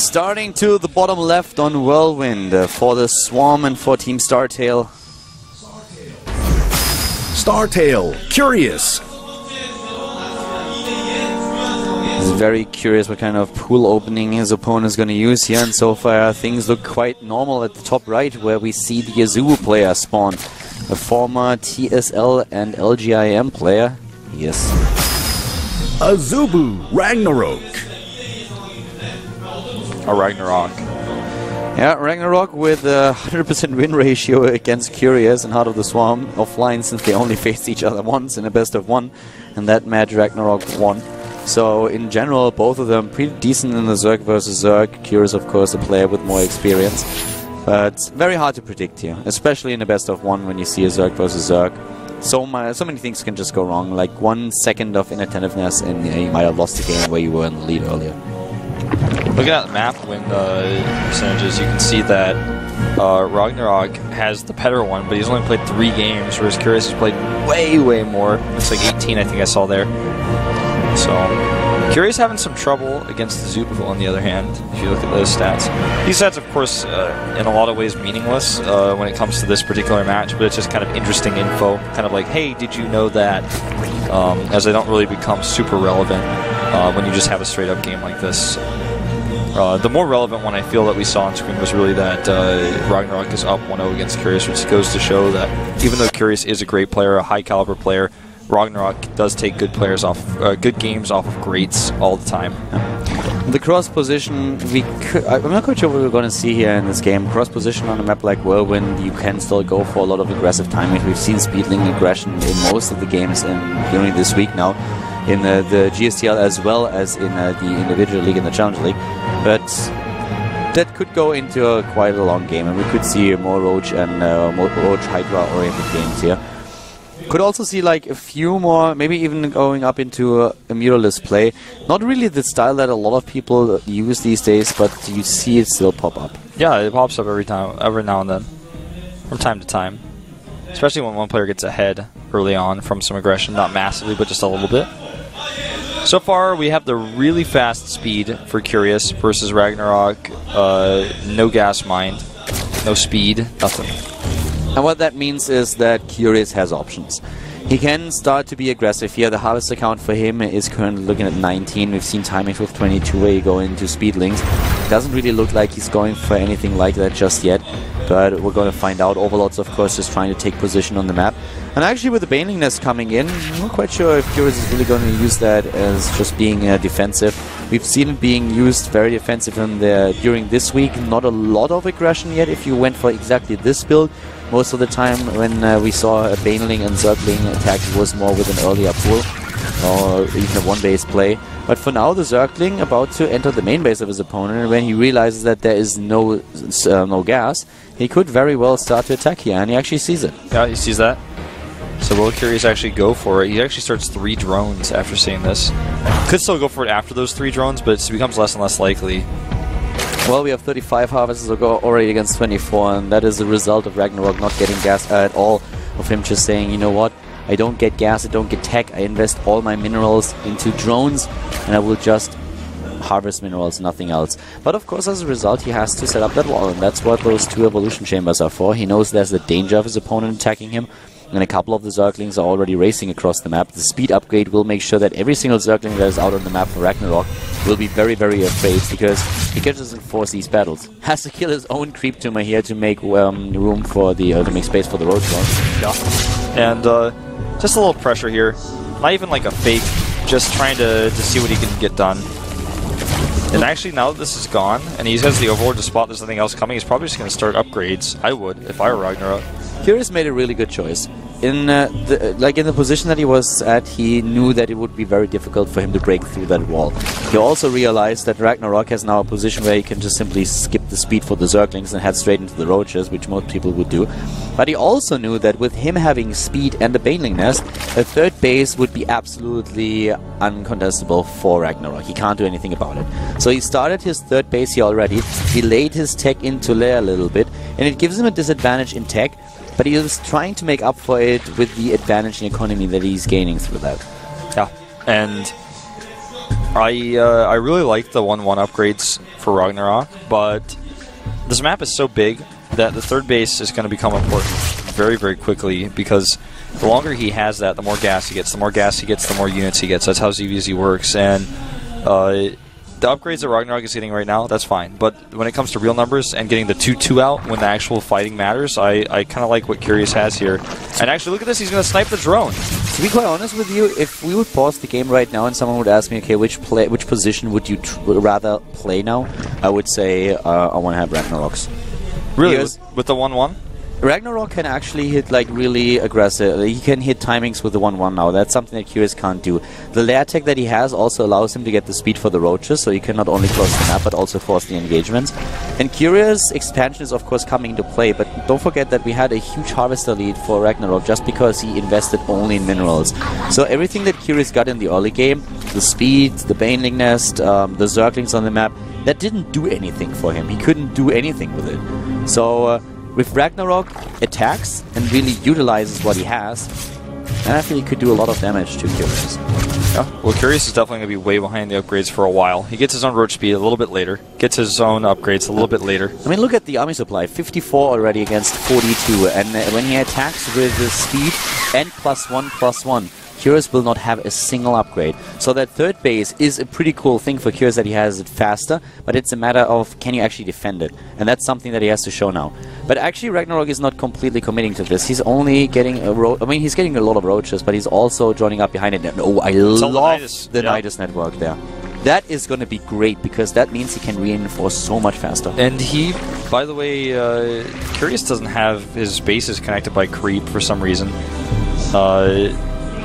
Starting to the bottom left on Whirlwind for the Swarm and for Team StarTale. StarTale, curious. He's very curious what kind of pool opening his opponent is going to use here, and so far things look quite normal at the top right, where we see the AZUBU player spawn. A former TSL and LGIM player. Yes. AZUBU, Ragnarok. Or Ragnarok. Yeah, Ragnarok with a 100% win ratio against Curious and Heart of the Swarm offline, since they only faced each other once in a best of one, and that match Ragnarok won. So in general, both of them pretty decent in the Zerg versus Zerg. Curious, of course, a player with more experience, but very hard to predict here, especially in a best of one when you see a Zerg versus Zerg. So many things can just go wrong, like 1 second of inattentiveness and you might have lost the game where you were in the lead earlier. Looking at the map win percentages, you can see that Ragnarok has the better one, but he's only played 3 games, whereas Curious has played way more. It's like 18, I think I saw there. So, Curious having some trouble against the AZUBU on the other hand, if you look at those stats. These stats, of course, in a lot of ways meaninless when it comes to this particular match, but it's just kind of interesting info. Kind of like, hey, did you know that? As they don't really become super relevant when you just have a straight-up game like this. The more relevant one I feel that we saw on screen was really that Ragnarok is up 1-0 against Curious, which goes to show that even though Curious is a great player, a high-caliber player, Ragnarok does take good players off, good games off of greats all the time. The cross position, I'm not quite sure what we're going to see here in this game. Cross position on a map like Whirlwind, you can still go for a lot of aggressive timing. We've seen speedling aggression in most of the games during this week now, in the GSTL as well as in the individual league and the Challenger League. But that could go into quite a long game, and we could see more Roach and more Roach Hydra-oriented games here. Could also see like a few more, maybe even going up into a muralist play. Not really the style that a lot of people use these days, but you see it still pop up. Yeah, it pops up every now and then, from time to time. Especially when one player gets ahead early on from some aggression, not massively, but just a little bit. So far, we have the really fast speed for Curious versus Ragnarok. No gas mine, no speed, nothing. And what that means is that Curious has options. He can start to be aggressive here. The harvester count for him is currently looking at 19. We've seen timings with 22 where you go into speedlings. Doesn't really look like he's going for anything like that just yet, but we're going to find out. Overlords, of course, just trying to take position on the map. And actually with the Baneling Nest coming in, I'm not quite sure if Curious is really going to use that as just being defensive. We've seen it being used very defensive during this week. Not a lot of aggression yet if you went for exactly this build. Most of the time when we saw a Baneling and Zergling attack, it was more with an earlier pull or even a one-base play. But for now, the Zergling about to enter the main base of his opponent, and when he realizes that there is no gas, he could very well start to attack here, and he actually sees it. Yeah, he sees that. So will Curious actually go for it? He actually starts 3 drones after seeing this. Could still go for it after those 3 drones, but it becomes less and less likely. Well, we have 35 harvests already against 24, and that is a result of Ragnarok not getting gas at all, of him just saying, you know what, I don't get gas, I don't get tech, I invest all my minerals into drones, and I will just harvest minerals, nothing else. But of course, as a result, he has to set up that wall, and that's what those 2 evolution chambers are for. He knows there's the danger of his opponent attacking him, and a couple of the Zerglings are already racing across the map. The speed upgrade will make sure that every single Zergling that is out on the map for Ragnarok will be very afraid, because he doesn't force these battles. Has to kill his own creep tumor here to make room for the to make space for the road drone. Yeah, and just a little pressure here. Not even like a fake, just trying to see what he can get done. And actually, now that this is gone, and he has the Overlord to spot there's nothing else coming, he's probably just going to start upgrades. I would, if I were Ragnarok. Curious made a really good choice. In the position that he was at, he knew that it would be very difficult for him to break through that wall. He also realized that Ragnarok has now a position where he can just simply skip the speed for the Zerglings and head straight into the Roaches, which most people would do. But he also knew that with him having speed and the Baneling Nest, a 3rd base would be absolutely uncontestable for Ragnarok. He can't do anything about it. So he started his 3rd base here already, delayed his tech into lair a little bit, and it gives him a disadvantage in tech, but he is trying to make up for it with the advantage in economy that he's gaining through that. Yeah, and I really like the 1-1 upgrades for Ragnarok, but this map is so big that the third base is going to become important very, very quickly, because the longer he has that, the more gas he gets. The more gas he gets, the more units he gets. That's how ZVZ works. And the upgrades that Ragnarok is getting right now, that's fine. But when it comes to real numbers and getting the 2-2 out when the actual fighting matters, I kind of like what Curious has here. And actually, look at this. He's going to snipe the drone. To be quite honest with you, if we would pause the game right now and someone would ask me, okay, which position would you rather play now? I would say I want to have Ragnarok's. Really? With the 1-1? Ragnarok can actually hit like really aggressive. He can hit timings with the 1-1 now. That's something that Curious can't do. The lair tech that he has also allows him to get the speed for the roaches, so he can not only close the map but also force the engagements. And Curious expansion is of course coming into play, but don't forget that we had a huge harvester lead for Ragnarok just because he invested only in minerals. So everything that Curious got in the early game, the speed, the Baneling Nest, the Zerglings on the map, that didn't do anything for him. He couldn't do anything with it. So with Ragnarok attacks and really utilizes what he has, and I feel he could do a lot of damage to Curious. Yeah, well, Curious is definitely going to be way behind the upgrades for a while. He gets his own roach speed a little bit later, gets his own upgrades a little bit later. I mean, look at the army supply, 54 already against 42, and when he attacks with the speed and +1/+1, Curious will not have a single upgrade. So that third base is a pretty cool thing for Curious, that he has it faster, but it's a matter of can you actually defend it? And that's something that he has to show now. But actually Ragnarok is not completely committing to this. He's only getting he's getting a lot of roaches, but he's also joining up behind it. And oh, I love the Nidus network there. That is going to be great, because that means he can reinforce so much faster. And he, by the way, Curious doesn't have his bases connected by creep for some reason.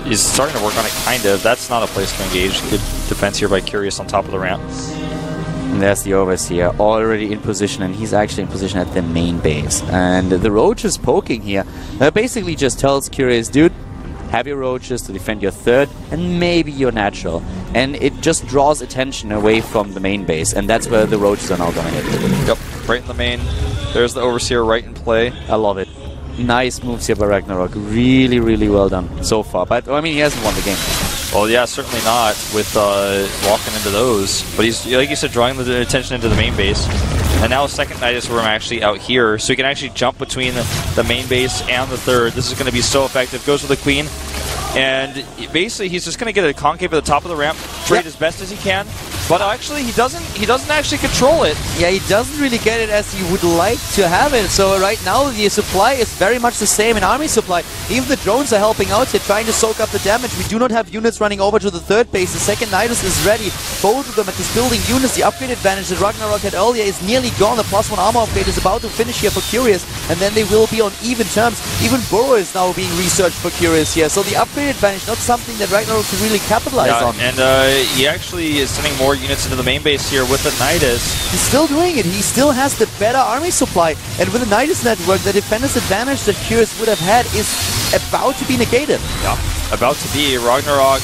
He's starting to work on it, kind of. That's not a place to engage. Good defense here by Curious on top of the ramp. And there's the Overseer, already in position, and he's actually in position at the main base. And the Roach is poking here. That basically just tells Curious, dude, have your Roaches to defend your third, and maybe your natural. And it just draws attention away from the main base, and that's where the Roaches are now going to hit. Yep, right in the main. There's the Overseer right in play. I love it. Nice moves here by Ragnarok. Really, really well done so far. But, I mean, he hasn't won the game. Well, yeah, certainly not with walking into those. But he's, like you said, drawing the attention into the main base. And now second Nidus Worm actually out here. So he can actually jump between the main base and the third. This is going to be so effective. Goes for the Queen. And basically, he's just going to get a concave at the top of the ramp, trade as best as he can. But actually, he doesn't actually control it. Yeah, he doesn't really get it as he would like to have it. So right now, the supply is very much the same in army supply. Even the drones are helping out here, trying to soak up the damage. We do not have units running over to the third base. The second Nidus is ready. Both of them at this building units. The upgrade advantage that Ragnarok had earlier is nearly gone. The +1 armor upgrade is about to finish here for Curious, and then they will be on even terms. Even Burrow is now being researched for Curious here. So the upgrade advantage, not something that Ragnarok can really capitalize on. And he actually is sending more units into the main base here with the Nidus. He's still doing it. He still has the better army supply. And with the Nidus network, the defender's advantage that Curious would have had is about to be negated. Yeah, about to be. Ragnarok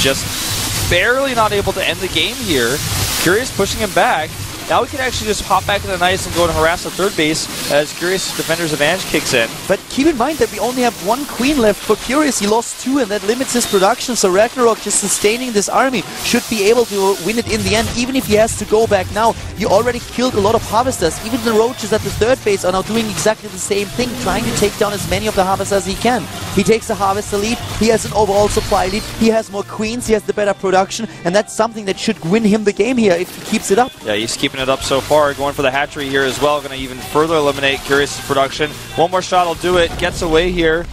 just barely not able to end the game here. Curious pushing him back. Now we can actually just hop back into the Nidus and go and harass the third base as Curious' defender's advantage kicks in. But keep in mind that we only have one Queen left for Curious. He lost 2, and that limits his production. So Ragnarok, just sustaining this army, should be able to win it in the end, even if he has to go back now. He already killed a lot of Harvesters. Even the Roaches at the third base are now doing exactly the same thing, trying to take down as many of the Harvesters as he can. He takes the Harvester lead. He has an overall supply lead. He has more Queens. He has the better production, and that's something that should win him the game here if he keeps it up. Yeah, he's keeping it up so far, going for the hatchery here as well, going to even further eliminate Curious' production. One more shot will do it, gets away here,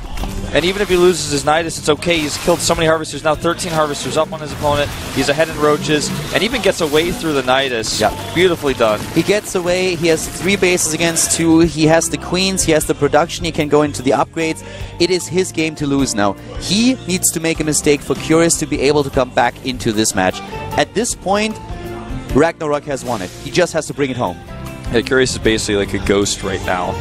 and even if he loses his Nidus, it's okay. He's killed so many Harvesters, now 13 Harvesters up on his opponent. He's ahead in Roaches, and even gets away through the Nidus. Yeah. Beautifully done. He gets away, he has 3 bases against 2, he has the Queens, he has the production, he can go into the upgrades. It is his game to lose now. He needs to make a mistake for Curious to be able to come back into this match. At this point, Ragnarok has won it. He just has to bring it home. Yeah, Curious is basically like a ghost right now.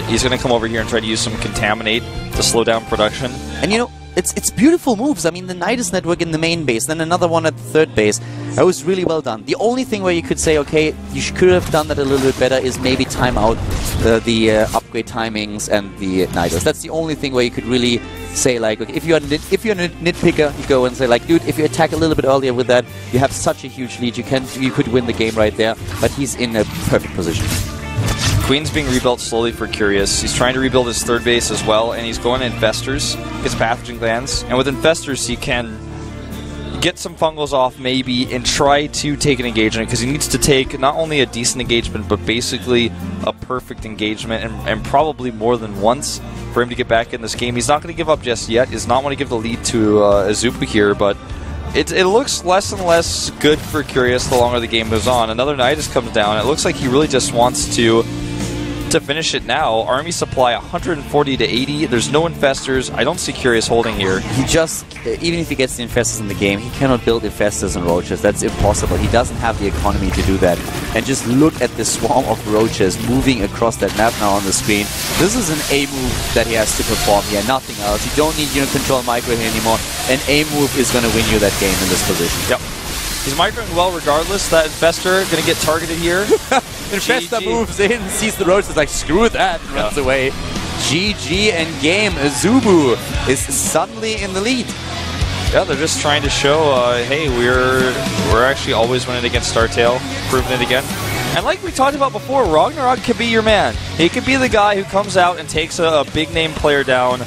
He's going to come over here and try to use some Contaminate to slow down production. And you know, it's beautiful moves. I mean, the Nidus network in the main base, then another one at the third base. That was really well done. The only thing where you could say, okay, you could have done that a little bit better is maybe time out the upgrade timings and the Nidus. That's the only thing where you could really say like, okay, if you're a nitpicker, you go and say like, dude, if you attack a little bit earlier with that, you have such a huge lead. You could win the game right there. But he's in a perfect position. Queen's being rebuilt slowly for Curious. He's trying to rebuild his third base as well, and he's going to Infestors, gets Pathogen Glands, and with Infestors he can get some fungals off maybe and try to take an engagement, because he needs to take not only a decent engagement but basically a perfect engagement, and probably more than once for him to get back in this game. He's not going to give up just yet. He does not want to give the lead to AZUBU here, but it looks less and less good for Curious the longer the game goes on. Another Nidus comes down. It looks like he really just wants to finish it now. Army supply 140 to 80. There's no Infestors. I don't see Curious holding here. He just, even if he gets the Infestors in the game, he cannot build Infestors and Roaches. That's impossible. He doesn't have the economy to do that. And just look at the swarm of Roaches moving across that map now on the screen. This is an A move that he has to perform here, nothing else. You don't need unit control micro here anymore. An A move is going to win you that game in this position. Yep. He's microing well regardless. That Infestor going to get targeted here. Infestor moves in, sees the Roaches, like, screw that, and runs away. GG and game. AZUBU is suddenly in the lead. Yeah, they're just trying to show, hey, we're actually always winning against StarTale, proving it again. And like we talked about before, Ragnarok could be your man. He could be the guy who comes out and takes a big name player down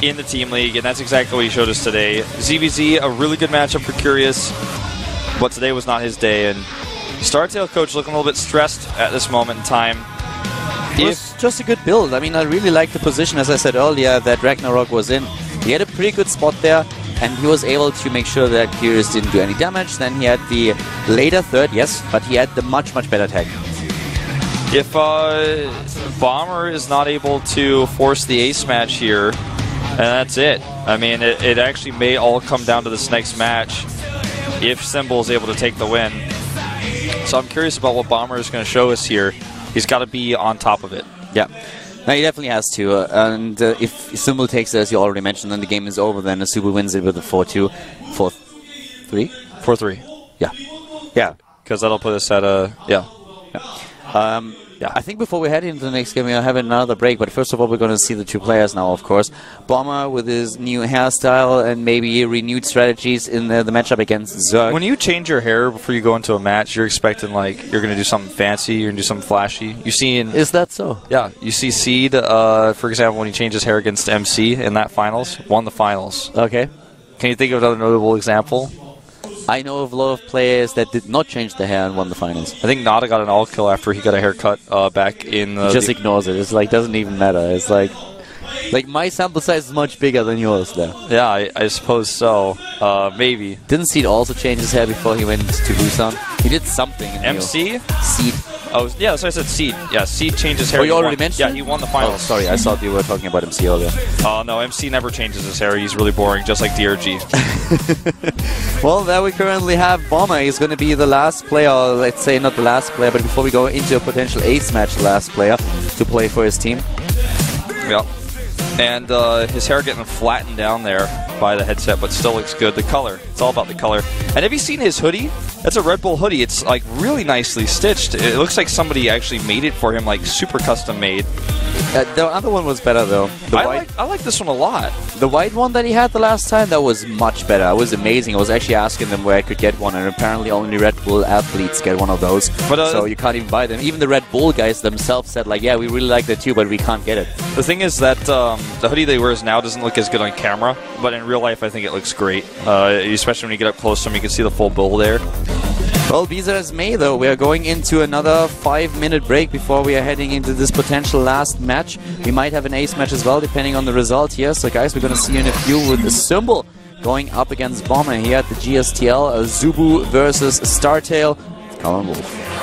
in the team league, and that's exactly what he showed us today. ZVZ, a really good matchup for Curious, but today was not his day, and StarTale coach looking a little bit stressed at this moment in time. It was just a good build. I mean, I really liked the position, as I said earlier, that Ragnarok was in. He had a pretty good spot there, and he was able to make sure that Curious didn't do any damage. Then he had the later third, yes, but he had the much, much better tag. If Bomber is not able to force the ace match here, and that's it. I mean, it actually may all come down to this next match if Symbol is able to take the win. So I'm curious about what Bomber is going to show us here. He's got to be on top of it. Yeah. No, he definitely has to. And if Symbol takes it, as you already mentioned, then the game is over. Then AZUBU wins it with a 4-2. 4-3? 4-3. Yeah. Yeah. Because that'll put us at a... Yeah. Yeah. I think before we head into the next game, we'll have another break. But first of all, we're going to see the two players now, of course. Bomber with his new hairstyle and maybe renewed strategies in the matchup against Zerg. When you change your hair before you go into a match, you're expecting, like, you're going to do something fancy, you're going to do something flashy. You see in... Is that so? Yeah. You see Seed, for example, when he changed his hair against MC in that finals, won the finals. Okay. Can you think of another notable example? I know of a lot of players that did not change the hair and won the finals. I think Nada got an all kill after he got a haircut back in... he just ignores it. It's like, doesn't even matter. It's like my sample size is much bigger than yours there. Yeah, I suppose so. Maybe. Didn't Seed also change his hair before he went to Busan? He did something. MC? Seed. Oh, yeah, that's what I said, Seed. Yeah, Seed changed his hair. Oh, you already mentioned? Yeah, he won the finals. Oh, sorry, I thought you were talking about MC earlier. Oh, no, MC never changes his hair. He's really boring, just like DRG. Well, there we currently have Bomber. He's going to be the last player, or let's say not the last player, but before we go into a potential ace match, the last player to play for his team. Yeah. And his hair getting flattened down there by the headset, but still looks good. The color, it's all about the color. And have you seen his hoodie? That's a Red Bull hoodie. It's like really nicely stitched. It looks like somebody actually made it for him, like super custom made. The other one was better though. I like this one a lot. The white one that he had the last time, that was much better. It was amazing. I was actually asking them where I could get one, and apparently only Red Bull athletes get one of those. But, so you can't even buy them. Even the Red Bull guys themselves said, like, yeah, we really like that too, but we can't get it. The thing is that the hoodie they wears now doesn't look as good on camera, but in real life I think it looks great. Especially when you get up close to him, you can see the full bull there. Well, be that as may, though, we are going into another 5-minute break before we are heading into this potential last match. We might have an ace match as well, depending on the result here. So, guys, we're going to see you in a few with the Symbol going up against Bomber here at the GSTL. AZUBU versus StarTale. Come on, Wolf.